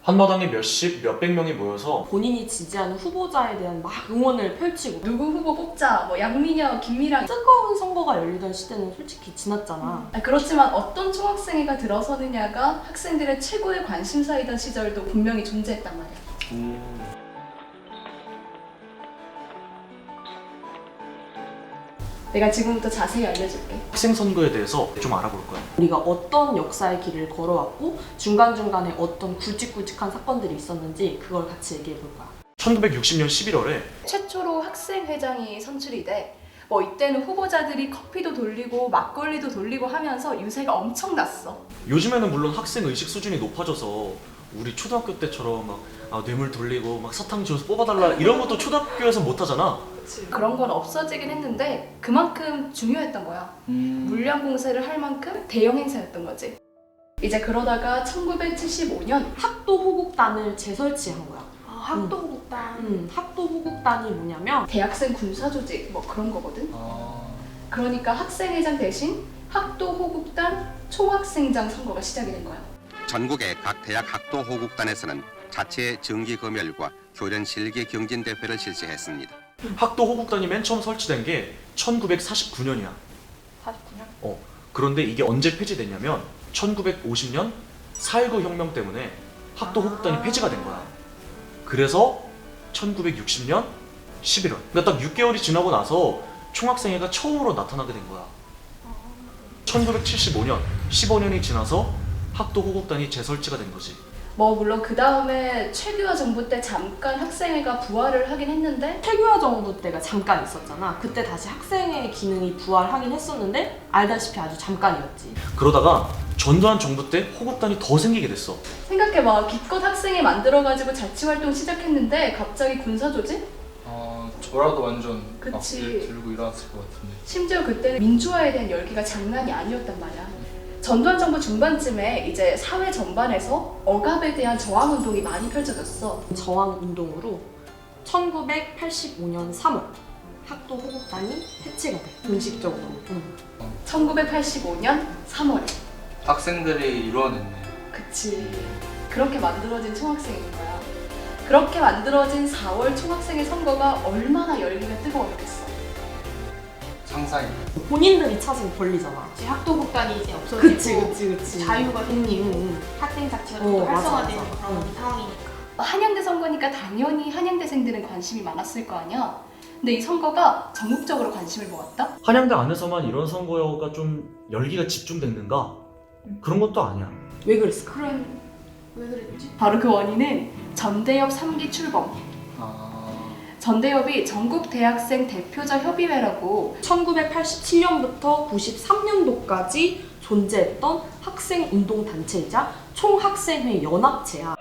한마당에 몇십, 몇백 명이 모여서 본인이 지지하는 후보자에 대한 막 응원을 펼치고 누구 후보 뽑자, 뭐 양민혁, 김미랑. 뜨거운 선거가 열리던 시대는 솔직히 지났잖아. 그렇지만 어떤 총학생회가 들어서느냐가 학생들의 최고의 관심사이던 시절도 분명히 존재했단 말이야. 내가 지금부터 자세히 알려줄게. 학생 선거에 대해서 좀 알아볼 거야. 우리가 어떤 역사의 길을 걸어왔고 중간중간에 어떤 굵직굵직한 사건들이 있었는지 그걸 같이 얘기해 볼 거야. 1960년 11월에 최초로 학생회장이 선출이 돼. 뭐 이때는 후보자들이 커피도 돌리고 막걸리도 돌리고 하면서 유세가 엄청났어. 요즘에는 물론 학생 의식 수준이 높아져서 우리 초등학교 때처럼 막 뇌물 돌리고 막 사탕 지어서 뽑아달라 이런 것도 초등학교에서 못 하잖아. 그런 건 없어지긴 했는데 그만큼 중요했던 거야. 물량 공세를 할 만큼 대형 행사였던 거지. 이제 그러다가 1975년 학도 호국단을 재설치한 거야. 학도 호국단. 학도 호국단이 뭐냐면 대학생 군사 조직 뭐 그런 거거든. 그러니까 학생회장 대신 학도 호국단 총학생장 선거가 시작이 된 거야. 전국의 각 대학 학도 호국단에서는 자체 정기 검열과 교련 실기 경진 대회를 실시했습니다. 학도 호국단이 맨 처음 설치된 게 1949년이야. 49년? 그런데 이게 언제 폐지됐냐면 1950년 4.19 혁명 때문에 학도 호국단이 폐지가 된 거야. 그래서 1960년 11월. 그러니까 딱 6개월이 지나고 나서 총학생회가 처음으로 나타나게 된 거야. 1975년, 15년이 지나서 학도 호국단이 재설치가 된 거지. 뭐 물론 그 다음에 최규하 정부 때 잠깐 학생회가 부활을 하긴 했는데 최규하 정부 때가 잠깐 있었잖아. 그때 다시 학생회 기능이 부활하긴 했었는데 알다시피 아주 잠깐이었지. 그러다가 전두환 정부 때 호국단이 더 생기게 됐어. 생각해봐. 기껏 학생회 만들어가지고 자치활동 시작했는데 갑자기 군사 조직? 저라도 완전 그치. 악기를 들고 일어났을 것 같은데. 심지어 그때는 민주화에 대한 열기가 장난이 아니었단 말이야. 전두환 정부 중반쯤에 이제 사회 전반에서 억압에 대한 저항 운동이 많이 펼쳐졌어. 저항 운동으로 1985년 3월 학도 호국단이 해체가 돼. 공식적으로. 1985년 3월에. 학생들이 이루어냈네. 그치. 그렇게 만들어진 총학생회인 거야. 그렇게 만들어진 4월 총학생회 선거가 얼마나 열기가 뜨거웠겠어. 상상이. 본인들이 찾은 권리잖아. 학도국단이 이제 없어지고 그치. 자유가 생기고 응. 학생 자체가 어, 또 맞아, 활성화되는 맞아. 그런 응. 상황이니까. 한양대 선거니까 당연히 한양대생들은 관심이 많았을 거 아니야. 근데 이 선거가 전국적으로 관심을 모았다? 한양대 안에서만 이런 선거가 좀 열기가 집중됐는가? 그런 것도 아니야. 왜 그랬을까? 그럼 왜 그랬지? 바로 그 원인은 전대협 3기 출범. 전대협이 전국 대학생 대표자 협의회라고 1987년부터 93년도까지 존재했던 학생 운동 단체이자 총학생회 연합체야.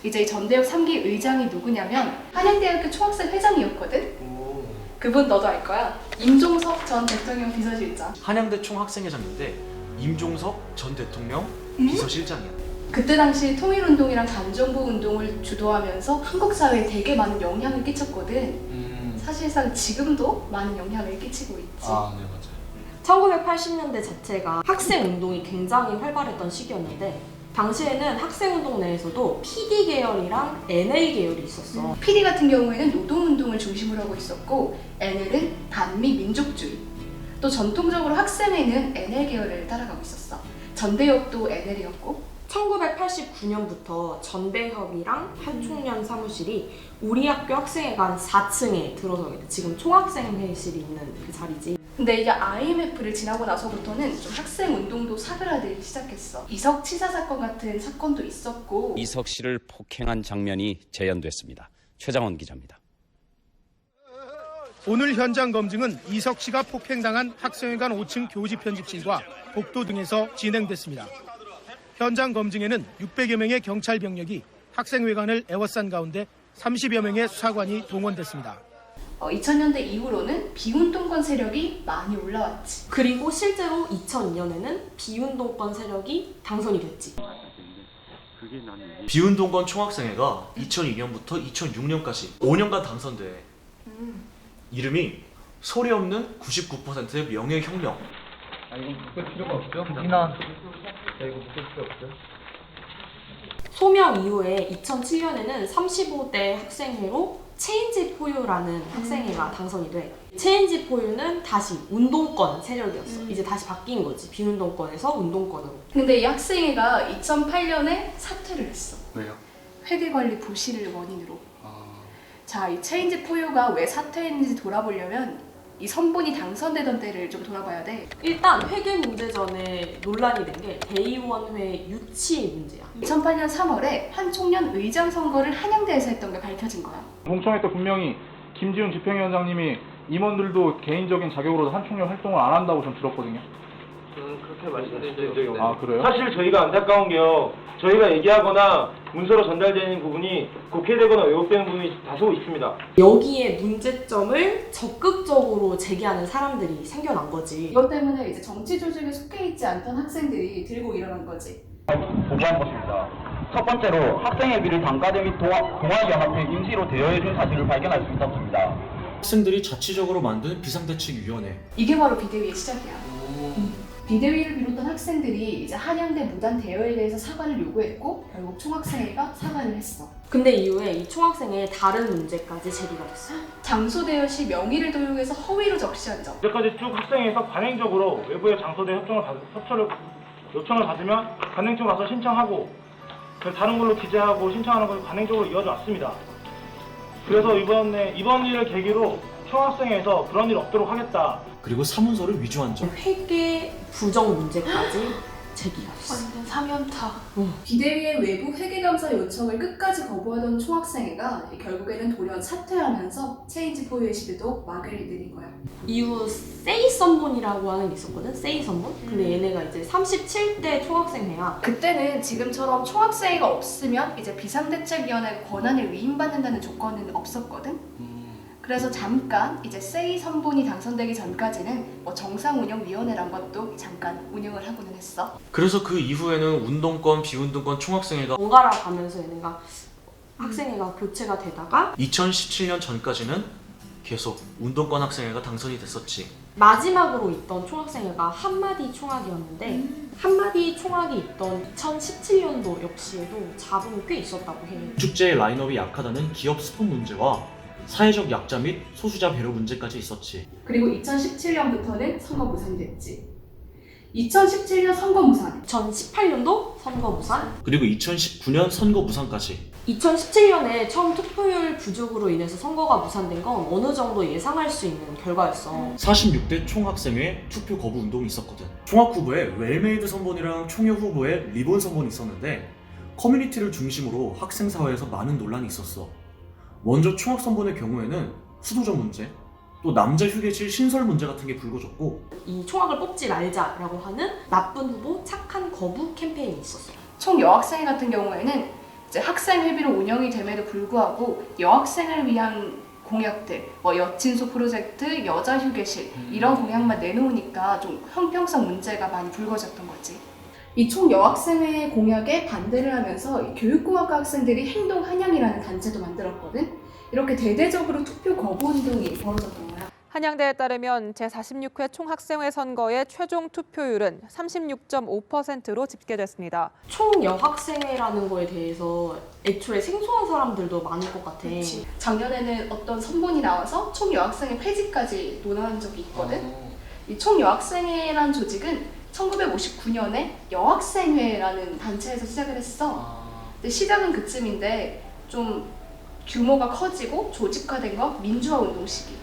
이제 이 전대협 3기 의장이 누구냐면 한양대학교 총학생 회장이었거든? 그분 너도 알 거야. 임종석 전 대통령 비서실장. 한양대 총학생회장인데 임종석 전 대통령 비서실장이야. 그때 당시 통일운동이랑 반정부 운동을 주도하면서 한국 사회에 되게 많은 영향을 끼쳤거든. 사실상 지금도 많은 영향을 끼치고 있지. 네 맞아요. 1980년대 자체가 학생 운동이 굉장히 활발했던 시기였는데 당시에는 학생 운동 내에서도 PD 계열이랑 NL 계열이 있었어. PD 같은 경우에는 노동운동을 중심으로 하고 있었고 NL은 반미 민족주의. 또 전통적으로 학생회는 NL 계열을 따라가고 있었어. 전대협도 NL이었고 1989년부터 전대협이랑 한총련 사무실이 우리 학교 학생회관 4층에 들어서게 돼. 지금 총학생회실이 있는 그 자리지. 근데 이게 IMF를 지나고 나서부터는 좀 학생 운동도 사그라들기 시작했어. 이석 치사 사건 같은 사건도 있었고 이석 씨를 폭행한 장면이 재현됐습니다. 최장원 기자입니다. 오늘 현장 검증은 이석 씨가 폭행당한 학생회관 5층 교지 편집실과 복도 등에서 진행됐습니다. 현장 검증에는 600여 명의 경찰 병력이 학생회관을 에워싼 가운데 30여 명의 수사관이 동원됐습니다. 2000년대 이후로는 비운동권 세력이 많이 올라왔지. 그리고 실제로 2002년에는 비운동권 세력이 당선이 됐지. 비운동권 총학생회가 2002년부터 2006년까지 5년간 당선돼. 이름이 소리 없는 99%의 명예혁명. 아 이건 바꿀 필요가 없죠? 이나 이거 바꿀 필요 없죠? 소명 이후에 2007년에는 35대 학생회로 체인지 포유라는 학생회가 당선이 돼. 체인지 포유는 다시 운동권 세력이었어. 이제 다시 바뀐 거지. 비운동권에서 운동권으로. 근데 이 학생회가 2008년에 사퇴를 했어. 왜요? 회계관리 부실을 원인으로. 아 자, 이 체인지 포유가 왜 사퇴했는지 돌아보려면 이 선본이 당선되던 때를 좀 돌아봐야 돼. 일단 회계 문제 전에 논란이 된 게 대의원회 유치 문제야. 2008년 3월에 한 청년 의장 선거를 한양대에서 했던 게 밝혀진 거야. 공청회 때 분명히 김지훈 집행위원장님이 임원들도 개인적인 자격으로 한 총련 활동을 안 한다고 전 들었거든요. 그렇게 말씀드린 적이 없는데. 아 그래요? 사실 저희가 안타까운 게요. 저희가 얘기하거나 문서로 전달되는 부분이 곡해되거나 왜곡되는 부분이 다소 있습니다. 여기에 문제점을 적극적으로 제기하는 사람들이 생겨난 거지. 이것 때문에 이제 정치 조직에 속해 있지 않던 학생들이 들고 일어난 거지. 보고한 것입니다. 첫 번째로 학생회비를 단과대 및 동아연합회 임시로 대여해준 사실을 발견할 수 있었습니다. 학생들이 자치적으로 만든 비상대책위원회. 이게 바로 비대위의 시작이야. 비대위를 비롯한 학생들이 이제 한양대 무단 대여에 대해서 사과를 요구했고 결국 총학생회가 사과를 했어. 근데 이후에 이 총학생회 다른 문제까지 제기가 됐어. 장소 대여 시 명의를 도용해서 허위로 적시한 점. 이제까지 쭉 학생회에서 관행적으로 외부의 장소대 요청을 받으면 관행청 가서 신청하고 다른 걸로 기재하고 신청하는 걸 관행적으로 이어져 왔습니다. 그래서 이번 일을 계기로 총학생회에서 그런 일 없도록 하겠다. 그리고 사문서를 위조한 점. 회계 부정 문제까지 제기가 됐어. 완전 사면타. 비대위의 외부 회계감사 요청을 끝까지 거부하던 총학생회가 결국에는 돌연 사퇴하면서 체인지 포유의 시대도 막을 내린 거야. 이후 세이 선본이라고 하는 게 있었거든. 세이 선본. 근데 얘네가 이제 37대 총학생회야. 그때는 지금처럼 총학생회가 없으면 이제 비상대책위원회 권한을 위임받는다는 조건은 없었거든. 그래서 잠깐 이제 세이 선본이 당선되기 전까지는 뭐 정상운영위원회란 것도 잠깐 운영을 하고는 했어. 그래서 그 이후에는 운동권, 비운동권 총학생회가 번갈아 가면서 얘네가 학생회가 교체가 되다가 2017년 전까지는 계속 운동권 학생회가 당선이 됐었지. 마지막으로 있던 총학생회가 한마디 총학이었는데 한마디 총학이 있던 2017년도 역시에도 잡음이 꽤 있었다고 해. 축제의 라인업이 약하다는 기업 스폰 문제와 사회적 약자 및 소수자 배려 문제까지 있었지. 그리고 2017년부터는 선거 무산이 됐지. 2017년 선거 무산. 2018년도 선거 무산. 그리고 2019년 선거 무산까지. 2017년에 처음 투표율 부족으로 인해서 선거가 무산된 건 어느 정도 예상할 수 있는 결과였어. 46대 총학생회 투표 거부 운동이 있었거든. 총학 후보에 웰메이드 선본이랑 총회 후보에 리본 선본이 있었는데 커뮤니티를 중심으로 학생사회에서 많은 논란이 있었어. 먼저 총학 선본의 경우에는 수도전 문제, 또 남자 휴게실 신설 문제 같은 게 불거졌고 이 총학을 뽑지 말자라고 하는 나쁜 후보 착한 거부 캠페인이 있었어. 총 여학생회 같은 경우에는 이제 학생회비로 운영이 됨에도 불구하고 여학생을 위한 공약들, 뭐 여친소 프로젝트, 여자 휴게실 이런 공약만 내놓으니까 좀 형평성 문제가 많이 불거졌던 거지. 이 총 여학생회 공약에 반대를 하면서 이 교육공학과 학생들이 행동 한양이라는 단체도 만들었거든. 이렇게 대대적으로 투표 거부 운동이 벌어졌던 거야. 한양대에 따르면 제46회 총학생회 선거의 최종 투표율은 36.5%로 집계됐습니다. 총 여학생회라는 거에 대해서 애초에 생소한 사람들도 많을 것 같아. 그치. 작년에는 어떤 선본이 나와서 총 여학생회 폐지까지 논의한 적이 있거든. 이 총 여학생회라는 조직은 1959년에 여학생회라는 단체에서 시작을 했어. 근데 시작은 그쯤인데 좀 규모가 커지고 조직화된 거 민주화 운동 시기.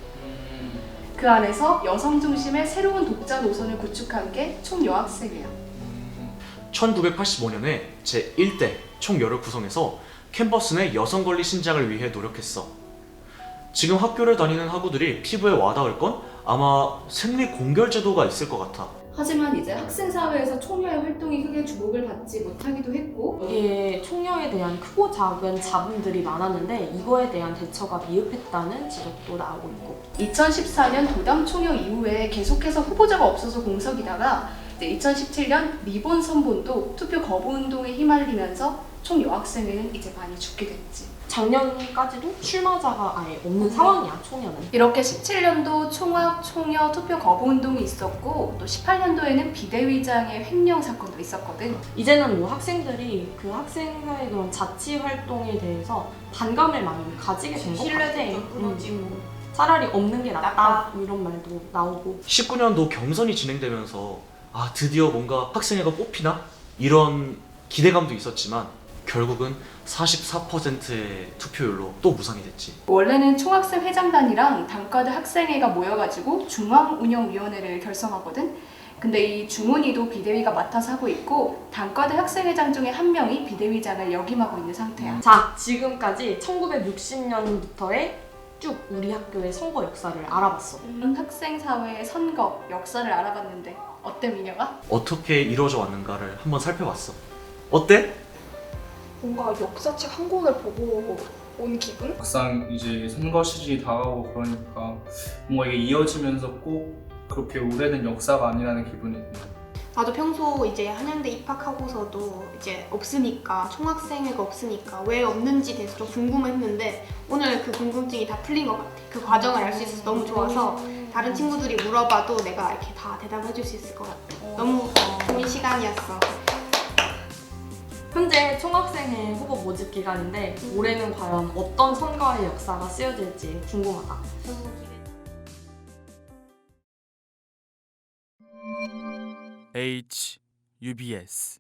그 안에서 여성 중심의 새로운 독자 노선을 구축한 게 총 여학생회야. 1985년에 제1대 총여를 구성해서 캠퍼스 내 여성 권리 신장을 위해 노력했어. 지금 학교를 다니는 학우들이 피부에 와닿을 건 아마 생리 공결 제도가 있을 것 같아. 하지만 이제 학생사회에서 총여의 활동이 크게 주목을 받지 못하기도 했고 이게 총여에 대한 크고 작은 잡음들이 많았는데 이거에 대한 대처가 미흡했다는 지적도 나오고 있고 2014년 도담 총여 이후에 계속해서 후보자가 없어서 공석이다가 이제 2017년 리본 선본도 투표 거부 운동에 휘말리면서 총 여학생회는 이제 많이 죽게 됐지. 작년까지도 출마자가 아예 없는 상황이야, 총연은. 이렇게 17년도 총학, 총여, 투표 거부 운동이 있었고 또 18년도에는 비대위장의 횡령 사건도 있었거든. 이제는 뭐 학생들이 그 학생회의 그런 자치 활동에 대해서 반감을 많이 가지게 된 것 같아. 신뢰도 무너지고 차라리 없는 게 낫다 뭐 이런 말도 나오고. 19년도 경선이 진행되면서 아 드디어 뭔가 학생회가 뽑히나? 이런 기대감도 있었지만 결국은 44%의 투표율로 또 무산이 됐지. 원래는 총학생 회장단이랑 단과대 학생회가 모여가지고 중앙운영위원회를 결성하거든. 근데 이 중운위도 비대위가 맡아서 하고 있고 단과대 학생회장 중에 한 명이 비대위장을 역임하고 있는 상태야. 자, 지금까지 1960년부터의 쭉 우리 학교의 선거 역사를 알아봤어. 학생 사회의 선거 역사를 알아봤는데 어때 민혁아? 어떻게 이루어져 왔는가를 한번 살펴봤어. 어때? 뭔가 역사책 한 권을 보고 온 기분? 막상 이제 선거 시즌이 다가오고 그러니까 뭔가 이게 이어지면서 꼭 그렇게 오래된 역사가 아니라는 기분이 듭니다. 나도 평소 이제 한양대 입학하고서도 이제 없으니까 총학생회가 없으니까 왜 없는지 대해서 좀 궁금했는데 오늘 그 궁금증이 다 풀린 것 같아. 그 과정을 알 수 있어서 너무 좋아서 다른 친구들이 물어봐도 내가 이렇게 다 대답해 줄 수 있을 것 같아. 너무 좋은 시간이었어. 현재 총학생회 후보 모집 기간인데 올해는 과연 어떤 선거의 역사가 쓰여질지 궁금하다. HUBS